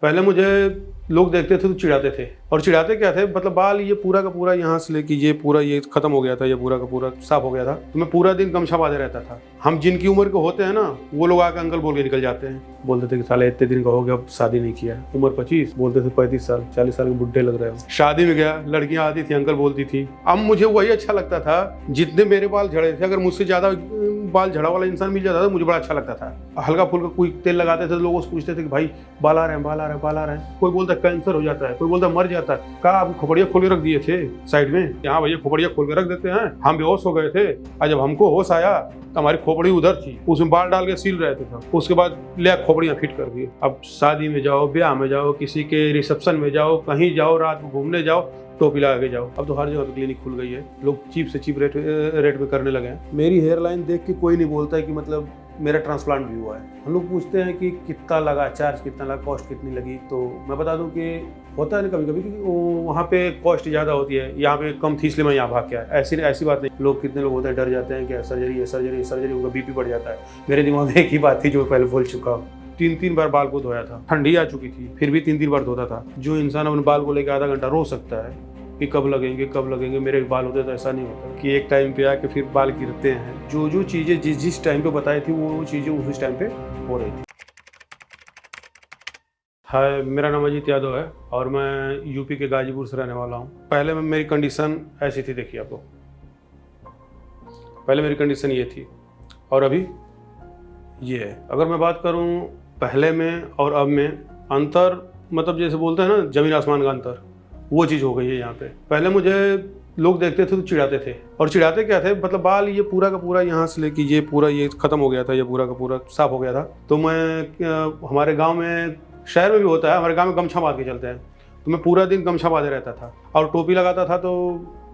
पहले मुझे लोग देखते थे तो चिढ़ाते थे, और चिढ़ाते क्या थे, मतलब बाल ये पूरा का पूरा यहाँ से लेके ये पूरा ये खत्म हो गया था, ये पूरा का पूरा साफ हो गया था, तो मैं पूरा दिन गमछा बांधे रहता था। हम जिनकी उम्र के होते हैं ना, वो लोग आके अंकल बोल के निकल जाते हैं, बोलते थे कि साले इतने दिन का हो गया अब शादी नहीं किया, उम्र 25, बोलते थे 35 साल 40 साल के बुढ़े लग रहे हो। शादी में गया, लड़कियां आती थी, अंकल बोलती थी। अब मुझे वही अच्छा लगता था, जितने मेरे बाल झड़े थे, अगर मुझसे ज्यादा बाल झड़ा वाला इंसान मिल जाता था मुझे बड़ा अच्छा लगता था। हल्का फुल्का कोई तेल लगाते थे तो लोग पूछते थे कि भाई बाल आ रहे हैं, बाल आ रहे हैं, बाल आ रहे हैं। कोई बोलता कैंसर हो जाता है, कोई बोलता मर जाता है। कहा आप खोपड़िया खोल के रख दिए थे साइड में, यहाँ भैया खोपड़िया खोल के रख देते हैं। हम बेहोश हो गए थे, और जब हमको होश आया तो हमारी खोपड़ी उधर थी, उसमें बाल डाल के सील रहे थे। उसके बाद ले खोपड़ियाँ फिट कर दिए। अब शादी में जाओ, ब्याह में जाओ, किसी के रिसेप्शन में जाओ, कहीं जाओ, रात को घूमने जाओ, टोपी लगा के जाओ। अब तो हर जगह क्लिनिक खुल गई है, लोग चीप से चीप रेट में करने लगे हैं। मेरी हेयर लाइन देख के कोई नहीं बोलता है कि मतलब मेरा ट्रांसप्लांट भी हुआ है। हम लोग पूछते हैं कि कितना लगा, चार्ज कितना लगा, कॉस्ट कितनी लगी, तो मैं बता दूं कि होता है ना कभी कभी कि वहाँ पे कॉस्ट ज़्यादा होती है, यहाँ पे कम थी इसलिए मैं यहाँ भाग के आया। ऐसी बात नहीं। लोग कितने लोग होते हैं डर जाते हैं कि सर्जरी उनका बीपी बढ़ जाता है। मेरे दिमाग में एक ही बात थी जो पहले बोल चुका हूँ। 3 बार बाल को धोया था, ठंडी आ चुकी थी, फिर भी 3 बार धोता था। जो इंसान अपने बाल को लेकर आधा घंटा रो सकता है कि कब लगेंगे, मेरे बाल होते तो ऐसा नहीं होता कि एक टाइम पे आके फिर बाल गिरते हैं। जो चीज़ें जिस टाइम पे बताई थी वो चीज़ें उस टाइम पे हो रही थी। हाय, मेरा नाम अजीत यादव है और मैं यूपी के गाजीपुर से रहने वाला हूँ। पहले मेरी कंडीशन ऐसी थी, देखिए आपको, पहले मेरी कंडीशन ये थी और अभी ये है। अगर मैं बात करूँ पहले में और अब में अंतर, मतलब जैसे बोलते हैं ना जमीन आसमान का अंतर, वो चीज़ हो गई है यहाँ पे। पहले मुझे लोग देखते थे तो चिढ़ाते थे, और चिढ़ाते क्या थे, मतलब बाल ये पूरा का पूरा यहाँ से लेके ये पूरा ये खत्म हो गया था, ये पूरा का पूरा साफ हो गया था। तो मैं, हमारे गांव में, शहर में भी होता है, हमारे गांव में गमछा बांध के चलते हैं, तो मैं पूरा दिन गमछा बांधे रहता था और टोपी लगाता था, तो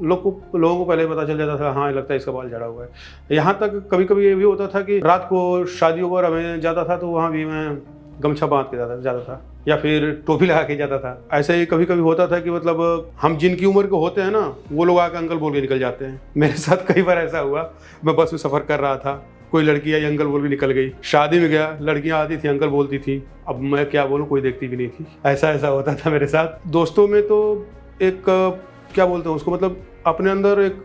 लोगों को पहले पता चल जाता था, हाँ लगता है इसका बाल झड़ा हुआ है। यहाँ तक कभी कभी ये भी होता था कि रात को शादियों पर हमें जाता था तो वहाँ भी मैं गमछा बांध के जाता था या फिर टोपी लगा के जाता था। ऐसे ही कभी कभी होता था कि मतलब हम जिनकी उम्र के होते हैं ना, वो लोग आके अंकल बोल के निकल जाते हैं। मेरे साथ कई बार ऐसा हुआ, मैं बस में सफ़र कर रहा था, कोई लड़की आई, अंकल बोल के निकल गई। शादी में गया, लड़कियां आती थी, अंकल बोलती थी। अब मैं क्या बोलूँ, कोई देखती भी नहीं थी। ऐसा होता था मेरे साथ। दोस्तों में तो एक क्या बोलते हैं उसको, मतलब अपने अंदर एक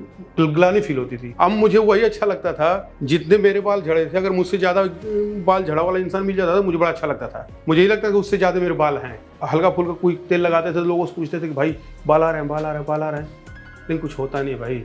ग्लानि फील होती थी। अब मुझे वही अच्छा लगता था, जितने मेरे बाल झड़े थे, अगर मुझसे ज़्यादा बाल झड़ा वाला इंसान मिल जाता था मुझे बड़ा अच्छा लगता था। मुझे ये लगता था कि उससे ज़्यादा मेरे बाल हैं। हल्का फुल्का कोई तेल लगाते थे तो लोग पूछते थे कि भाई बाल आ रहे हैं, बाल आ रहे हैं, बाल आ रहे हैं। लेकिन कुछ होता नहीं भाई,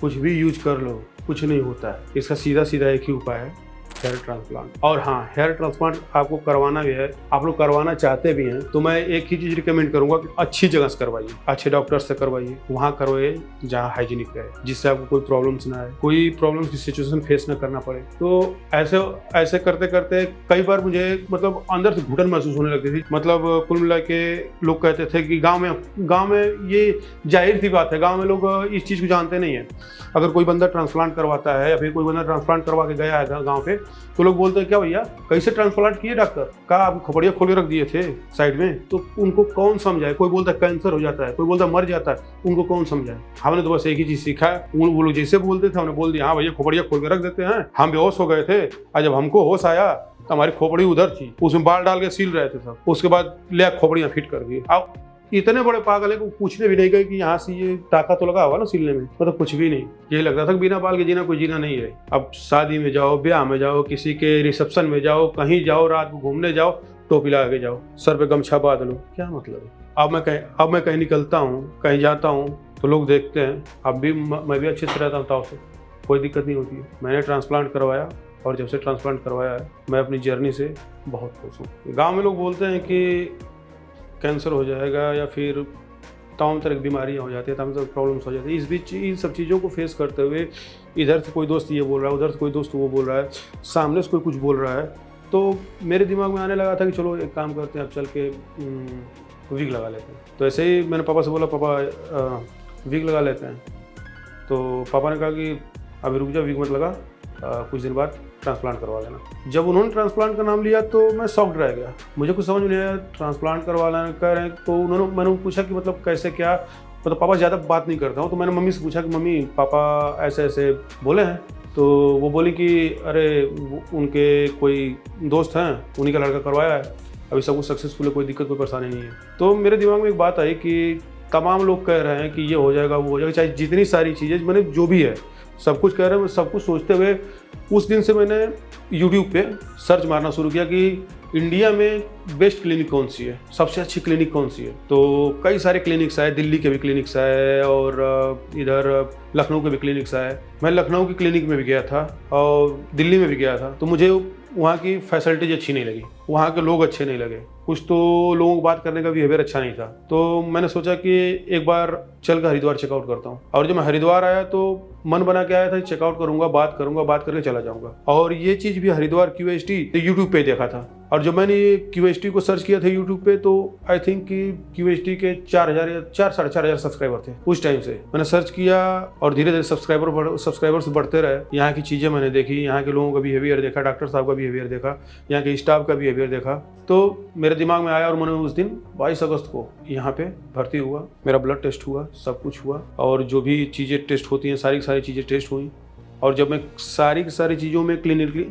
कुछ भी यूज कर लो, कुछ नहीं होता है। इसका सीधा एक ही उपाय है, हेयर ट्रांसप्लांट। और हाँ, हेयर ट्रांसप्लांट आपको करवाना भी है, आप लोग करवाना चाहते भी हैं, तो मैं एक ही चीज़ रिकमेंड करूंगा कि अच्छी जगह से करवाइए, अच्छे डॉक्टर से करवाइए, वहाँ करवाइए जहाँ हाइजीनिक रहे, जिससे आपको कोई प्रॉब्लम्स ना आए, कोई प्रॉब्लम्स की सिचुएशन फेस ना करना पड़े। तो ऐसे करते करते कई बार मुझे मतलब अंदर से घुटन महसूस होने लगती थी। मतलब कुल मिला के लोग कहते थे कि गाँव में ये जाहिर सी बात है, गाँव में लोग इस चीज़ को जानते नहीं है। अगर कोई बंदा ट्रांसप्लांट करवाता है या फिर कोई बंदा ट्रांसप्लांट करवा के गया है गाँव पे, तो लोग बोलते हैं क्या भैया कैसे ट्रांसप्लांट किए डॉक्टर? कहा आप खोपड़िया खोल के रख दिए थे साइड में, तो उनको कौन समझाए? कोई बोलता है कैंसर हो जाता है, कोई बोलता है मर जाता है, उनको कौन समझाए? हमने तो बस एक ही चीज सीखा है, वो लोग जैसे बोलते थे हमने बोल दिया, हाँ भैया खोपड़िया खोल के रख देते हैं। हम बेहोश हो गए थे, और जब हमको होश आया तो हमारी खोपड़ी उधर थी, उसमें बाल डाल के सील रहे थे सब। उसके बाद ले खोपड़ियाँ फिट कर दिए। अब इतने बड़े पागल है कि पूछने भी नहीं गए कि यहाँ से ये टाका तो लगा हुआ ना सिलने में, मतलब कुछ भी नहीं। यही लगता था कि बिना बाल के जीना कोई जीना नहीं है। अब शादी में जाओ, ब्याह में जाओ, किसी के रिसेप्शन में जाओ, कहीं जाओ, रात को घूमने जाओ, टोपी लगा के जाओ, सर पे गमछा बांध लो, क्या मतलब है? अब मैं कहीं निकलता हूँ, कहीं जाता हूँ तो लोग देखते हैं। अब भी मैं भी अच्छे से रहता हूँ, ताऊ से कोई दिक्कत नहीं होती है। मैंने ट्रांसप्लांट करवाया और जब से ट्रांसप्लांट करवाया है मैं अपनी जर्नी से बहुत खुश हूँ। गाँव में लोग बोलते हैं कि कैंसर हो जाएगा या फिर तमाम तरह की बीमारियाँ हो जाती है, तमाम तरह की प्रॉब्लम्स हो जाती है। इस बीच इन सब चीज़ों को फेस करते हुए इधर से कोई दोस्त ये बोल रहा है, उधर से कोई दोस्त वो बोल रहा है, सामने से कोई कुछ बोल रहा है, तो मेरे दिमाग में आने लगा था कि चलो एक काम करते हैं, अब चल के विग लगा लेते हैं। तो ऐसे ही मैंने पापा से बोला, पापा विग लगा लेते हैं। तो पापा ने कहा कि अभी रुक जा, विग मत लगा, कुछ दिन बाद ट्रांसप्लांट करवा लेना। जब उन्होंने ट्रांसप्लांट का नाम लिया तो मैं शॉक्ड रह गया, मुझे कुछ समझ नहीं आया। ट्रांसप्लांट करवाना कह रहे हैं, तो मैंने पूछा कि मतलब कैसे क्या, मतलब पापा ज़्यादा बात नहीं करता हूँ, तो मैंने मम्मी से पूछा कि मम्मी पापा ऐसे ऐसे बोले हैं। तो वो बोली कि अरे उनके कोई दोस्त हैं, उन्हीं का लड़का करवाया है, अभी सब कुछ सक्सेसफुल है, कोई दिक्कत कोई परेशानी नहीं है। तो मेरे दिमाग में एक बात आई कि तमाम लोग कह रहे हैं कि ये हो जाएगा वो हो जाएगा, चाहे जितनी सारी चीज़ें मैंने जो भी है सब कुछ कह रहे हैं, सब कुछ सोचते हुए उस दिन से मैंने यूट्यूब पे सर्च मारना शुरू किया कि इंडिया में बेस्ट क्लिनिक कौन सी है, सबसे अच्छी क्लिनिक कौन सी है। तो कई सारे क्लिनिक्स आए, दिल्ली के भी क्लिनिक्स आए और इधर लखनऊ के भी क्लिनिक्स आए। मैं लखनऊ की क्लिनिक में भी गया था और दिल्ली में भी गया था, तो मुझे वहाँ की फैसिलिटीज अच्छी नहीं लगी, वहाँ के लोग अच्छे नहीं लगे, कुछ तो लोगों को बात करने का बिहेवियर अच्छा नहीं था। तो मैंने सोचा कि एक बार चल कर हरिद्वार चेकआउट करता हूँ। और जब मैं हरिद्वार आया तो मन बना के आया था, चेकआउट करूंगा, बात करके चला जाऊंगा। और ये चीज़ भी हरिद्वार QST यूट्यूब पे देखा था। और जब मैंने QST को सर्च किया था यूट्यूब पे तो आई थिंक कि QST के 4,000 या 4,500 सब्सक्राइबर थे उस टाइम से। मैंने सर्च किया और धीरे धीरे सब्सक्राइबर्स बढ़ते रहे। यहाँ की चीज़ें मैंने देखी, यहाँ के लोगों का बिहेवियर देखा, डॉक्टर साहब का बिहेवियर देखा, यहाँ के स्टाफ का बिहेवियर देखा। तो मेरे दिमाग में आया और मैंने उस दिन 22 अगस्त को यहाँ पे भर्ती हुआ। मेरा ब्लड टेस्ट हुआ, सब कुछ हुआ और जो भी चीज़ें टेस्ट होती हैं सारी चीज़ें टेस्ट हुई। और जब मैं सारी की सारी चीज़ों में क्लिनिकली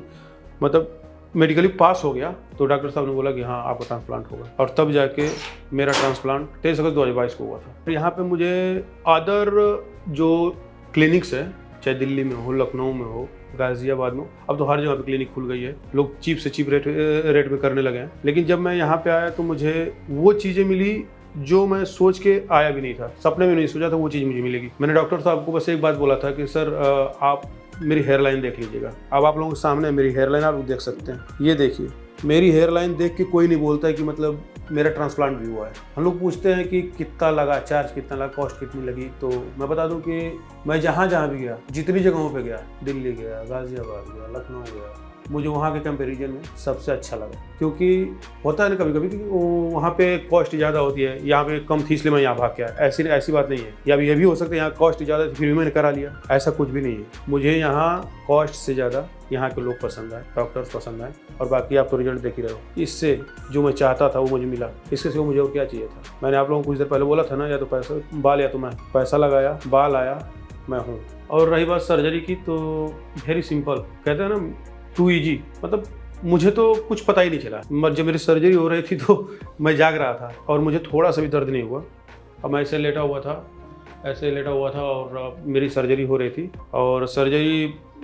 मतलब मेडिकली पास हो गया तो डॉक्टर साहब ने बोला कि हाँ आपका ट्रांसप्लांट होगा। और तब जाके मेरा ट्रांसप्लांट 23 अगस्त 2022 को हुआ था। यहाँ पे मुझे अदर जो क्लिनिक्स है, चाहे दिल्ली में हो, लखनऊ में हो, गाजियाबाद में, अब तो हर जगह पे क्लिनिक खुल गई है, लोग चीप से चीप रेट में करने लगे हैं। लेकिन जब मैं यहाँ पे आया तो मुझे वो चीज़ें मिली जो मैं सोच के आया भी नहीं था, सपने में नहीं सोचा था वो चीज़ मुझे मिलेगी। मैंने डॉक्टर साहब को बस एक बात बोला था कि सर आप मेरी हेयर लाइन देख लीजिएगा। अब आप लोगों के सामने मेरी हेयर लाइन आप देख सकते हैं, ये देखिए मेरी हेयर लाइन देख के कोई नहीं बोलता है कि मतलब मेरा ट्रांसप्लांट भी हुआ है। हम लोग पूछते हैं कि कितना लगा, चार्ज कितना लगा, कॉस्ट कितनी लगी। तो मैं बता दूं कि मैं जहाँ भी गया, जितनी जगहों पे गया, दिल्ली गया, गाजियाबाद गया, लखनऊ गया, मुझे वहाँ के कंपैरिजन में सबसे अच्छा लगा। क्योंकि होता है ना कभी कभी कि वहाँ पे कॉस्ट ज़्यादा होती है, यहाँ पे कम थी इसलिए मैं यहाँ भाग के आया, ऐसी बात नहीं है। या ये भी हो सकता है यहाँ कॉस्ट ज़्यादा थी फिर भी मैंने करा लिया, ऐसा कुछ भी नहीं है। मुझे यहाँ कॉस्ट से ज़्यादा यहाँ के लोग पसंद आए, डॉक्टर्स पसंद आए और बाकी आप तो रिजल्ट देख ही रहे हो। इससे जो मैं चाहता था वो मुझे मिला, इसके सिवा मुझे और क्या चाहिए था। मैंने आप लोगों को कुछ देर पहले बोला था ना, या तो पैसा बाल या तो मैं, पैसा लगाया बाल आया मैं हूँ। और रही बात सर्जरी की तो वेरी सिंपल, कहते हैं ना टू ईजी, मतलब मुझे तो कुछ पता ही नहीं चला। जब मेरी सर्जरी हो रही थी तो मैं जाग रहा था और मुझे थोड़ा सा भी दर्द नहीं हुआ। अब मैं ऐसे लेटा हुआ था और मेरी सर्जरी हो रही थी और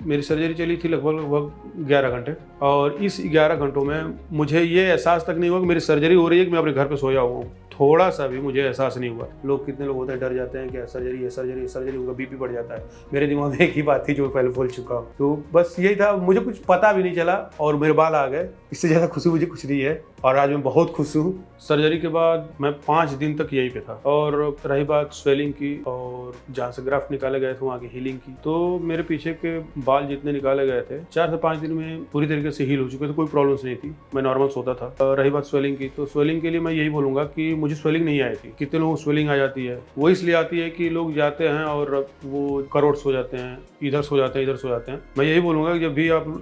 मेरी सर्जरी चली थी लगभग 11 घंटे। और इस 11 घंटों में मुझे ये एहसास तक नहीं हुआ कि मेरी सर्जरी हो रही है कि मैं अपने घर पे सोया हुआ हूँ। थोड़ा सा भी मुझे एहसास नहीं हुआ। कितने लोग होते हैं डर जाते हैं कि सर्जरी उनका BP बढ़ जाता है। मेरे दिमाग में एक ही बात थी जो पहले बोल चुका हूँ, तो बस यही था, मुझे कुछ पता भी नहीं चला और मेरे बाल आ गए। इससे ज़्यादा खुशी मुझे कुछ नहीं है और आज मैं बहुत खुश हूँ। सर्जरी के बाद मैं 5 दिन तक यहीं पे था। और रही बात स्वेलिंग की और जहाँ से ग्राफ्ट निकाले गए थे वहाँ की हीलिंग की, तो मेरे पीछे के बाल जितने निकाले गए थे 4 से 5 दिन में पूरी तरीके से हील हो चुके थे, कोई प्रॉब्लम्स नहीं थी, मैं नॉर्मल सोता था। रही बात स्वेलिंग की, तो स्वेलिंग के लिए मैं यही बोलूँगा कि मुझे स्वेलिंग नहीं आई थी। कितने लोगों को स्वेलिंग आ जाती है, वो इसलिए आती है कि लोग जाते हैं और वो करोड़ सो जाते हैं, इधर सो जाते हैं। मैं यही बोलूँगा कि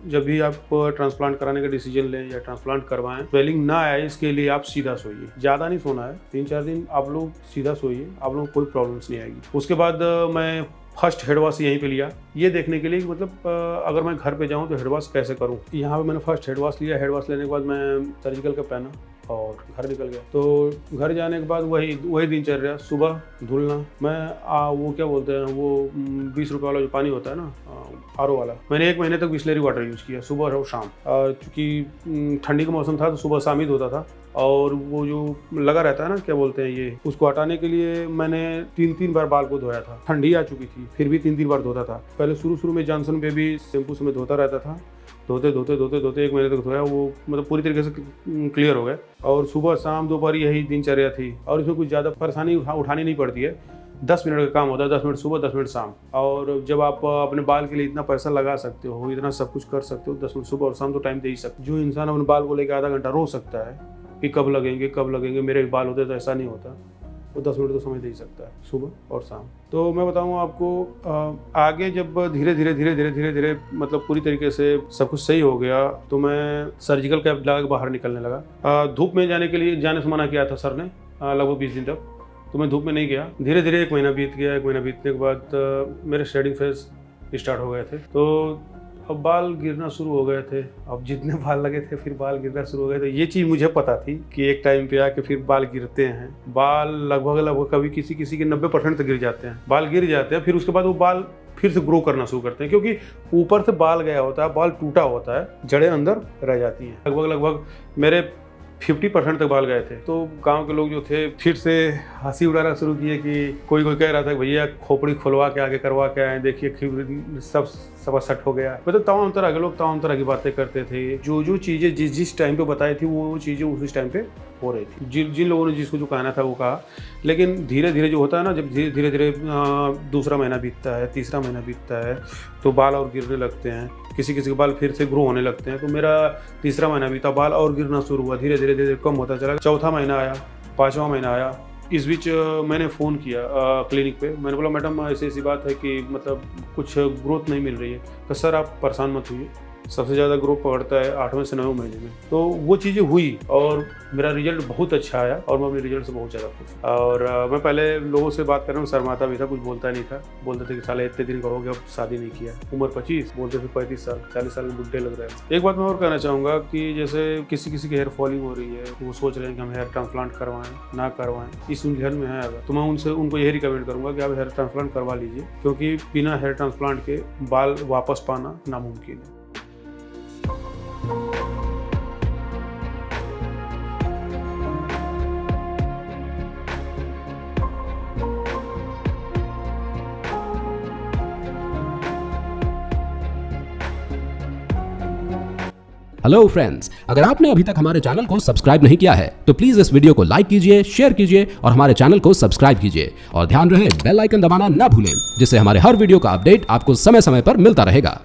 जब भी आप ट्रांसप्लांट कराने का डिसीजन लें या ट्रांसप्लांट करवाएं, स्वेलिंग ना आए इसके लिए आप सीधा सोइए, ज़्यादा नहीं सोना है, 3-4 दिन आप लोग सीधा सोइए, आप लोगों को कोई प्रॉब्लम्स नहीं आएगी। उसके बाद मैं फर्स्ट हेड वॉश यहीं पे लिया, ये देखने के लिए कि मतलब अगर मैं घर पे जाऊँ तो हेड वॉश कैसे करूँ। यहाँ पे मैंने फर्स्ट हेड वॉश लिया। हेड वॉश लेने के बाद मैं सर्जिकल का पहना और घर निकल गया। तो घर जाने के बाद वही दिनचर्या, सुबह धुलना। मैं वो क्या बोलते हैं वो 20 रुपये वाला जो पानी होता है ना RO वाला, मैंने 1 महीने तक बिस्लेरी वाटर यूज़ किया, सुबह और शाम। क्योंकि ठंडी का मौसम था तो सुबह शाम ही धोता था। और वो जो लगा रहता है ना क्या बोलते हैं ये, उसको हटाने के लिए मैंने 3-3 बार बाल को धोया था। ठंडी आ चुकी थी फिर भी 3-3 बार धोता था। पहले शुरू में जॉनसन बेबी शैम्पू से मैं धोता रहता था, धोते 1 महीने तक धोया, वो मतलब पूरी तरीके से क्लियर हो गया। और सुबह शाम दोपहर यही दिनचर्या थी और इसमें कुछ ज़्यादा परेशानी उठानी नहीं पड़ती है। 10 मिनट का काम होता है, 10 मिनट सुबह 10 मिनट शाम। और जब आप अपने बाल के लिए इतना पैसा लगा सकते हो, इतना सब कुछ कर सकते हो, 10 मिनट सुबह और शाम तो टाइम दे ही सकते। जो इंसान अपने बाल को लेकर आधा घंटा रो सकता है कि कब लगेंगे, मेरे बाल होते तो ऐसा नहीं होता, वो 10 मिनट तो समय दे ही सकता है सुबह और शाम। तो मैं बताऊँ आपको, आगे जब धीरे धीरे मतलब पूरी तरीके से सब कुछ सही हो गया तो मैं सर्जिकल कैप लगा के बाहर निकलने लगा। धूप में जाने से मना किया था सर ने लगभग 20 दिन तक, तो मैं धूप में नहीं गया। धीरे धीरे 1 महीना बीत गया। 1 महीना बीतने के बाद मेरे शेडिंग फेज स्टार्ट हो गए थे। तो अब बाल गिरना शुरू हो गए थे। अब जितने बाल लगे थे फिर बाल गिरना शुरू हो गए थे। ये चीज़ मुझे पता थी कि एक टाइम पे आके फिर बाल गिरते हैं। बाल लगभग कभी किसी किसी के 90% तक गिर जाते हैं। बाल गिर जाते हैं, फिर उसके बाद वो बाल फिर से ग्रो करना शुरू करते हैं, क्योंकि ऊपर से बाल गया होता है, बाल टूटा होता है, जड़ें अंदर रह जाती हैं। लगभग मेरे 50% तक बाल गए थे। तो गांव के लोग जो थे फिर से हंसी उड़ाना शुरू किए कि कोई कह रहा था भैया खोपड़ी खुलवा के आगे करवा के आए, देखिए सब सट हो गया। मतलब तमाम तरह के लोग तमाम तरह की बातें करते थे। जो चीज़ें जिस टाइम पे बताई थी वो चीज़ें उस टाइम पे हो रही थी। जिन लोगों ने जिसको जो कहना था वो कहा। लेकिन धीरे धीरे जो होता है ना, जब धीरे धीरे दूसरा महीना बीतता है, तीसरा महीना बीतता है, तो बाल और गिरने लगते हैं। किसी के बाल फिर से ग्रो होने लगते हैं। तो मेरा तीसरा महीना बीता, बाल और गिरना शुरू हुआ, धीरे धीरे कम होता चला। चौथा महीना आया, पाँचवा महीना आया। इस बीच मैंने फ़ोन किया क्लिनिक पे। मैंने बोला मैडम ऐसी बात है कि मतलब कुछ ग्रोथ नहीं मिल रही है। तो सर आप परेशान मत हुइए, सबसे ज़्यादा ग्रोथ पकड़ता है 8वें से 9वें महीने में। तो वो चीज़ें हुई और मेरा रिजल्ट बहुत अच्छा आया और मैं अपने रिजल्ट से बहुत ज़्यादा खुश हूँ। और मैं पहले लोगों से बात कर रहा हूँ, शर्माता भी था, कुछ बोलता नहीं था। बोलते थे कि साले इतने दिन का हो गया, अब शादी नहीं किया, उम्र 25, बोलते थे 35 साल, 40 साल में बुढ़े लग रहे हैं। एक बात मैं और कहना चाहूँगा कि जैसे किसी की हेयर फॉलिंग हो रही है, तो वो सोच रहे हैं कि हम हेयर ट्रांसप्लांट करवाएं ना करवाएं, इस उलझन में है अगर, तो मैं उनको यही रिकमेंड करूँगा कि आप हेयर ट्रांसप्लांट करवा लीजिए, क्योंकि बिना हेयर ट्रांसप्लांट के बाल वापस पाना नामुमकिन है। हेलो फ्रेंड्स, अगर आपने अभी तक हमारे चैनल को सब्सक्राइब नहीं किया है तो प्लीज इस वीडियो को लाइक कीजिए, शेयर कीजिए और हमारे चैनल को सब्सक्राइब कीजिए। और ध्यान रहे बेल आइकन दबाना ना भूलें, जिससे हमारे हर वीडियो का अपडेट आपको समय समय पर मिलता रहेगा।